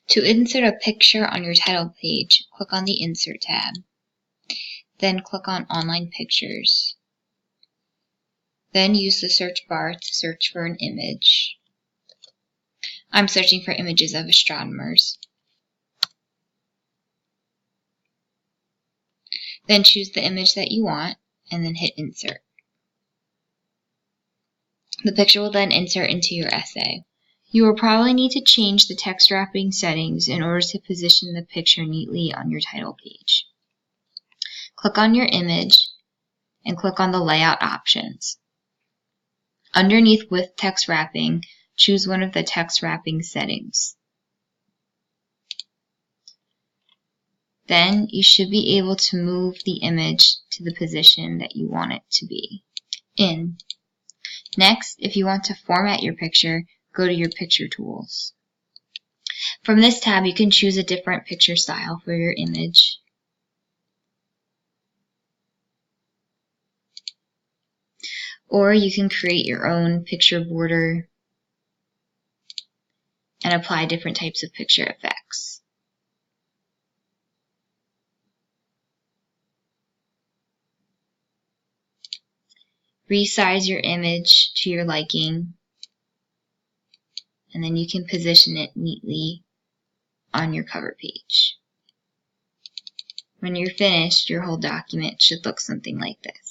To insert a picture on your title page, click on the Insert tab. Then click on Online Pictures. Then use the search bar to search for an image. I'm searching for images of astronomers. Then choose the image that you want and then hit Insert. The picture will then insert into your essay. You will probably need to change the text wrapping settings in order to position the picture neatly on your title page. Click on your image and click on the layout options. Underneath with text wrapping, choose one of the text wrapping settings. Then you should be able to move the image to the position that you want it to be in. Next, if you want to format your picture, go to your picture tools. From this tab, you can choose a different picture style for your image. Or you can create your own picture border and apply different types of picture effects. Resize your image to your liking, and then you can position it neatly on your cover page. When you're finished, your whole document should look something like this.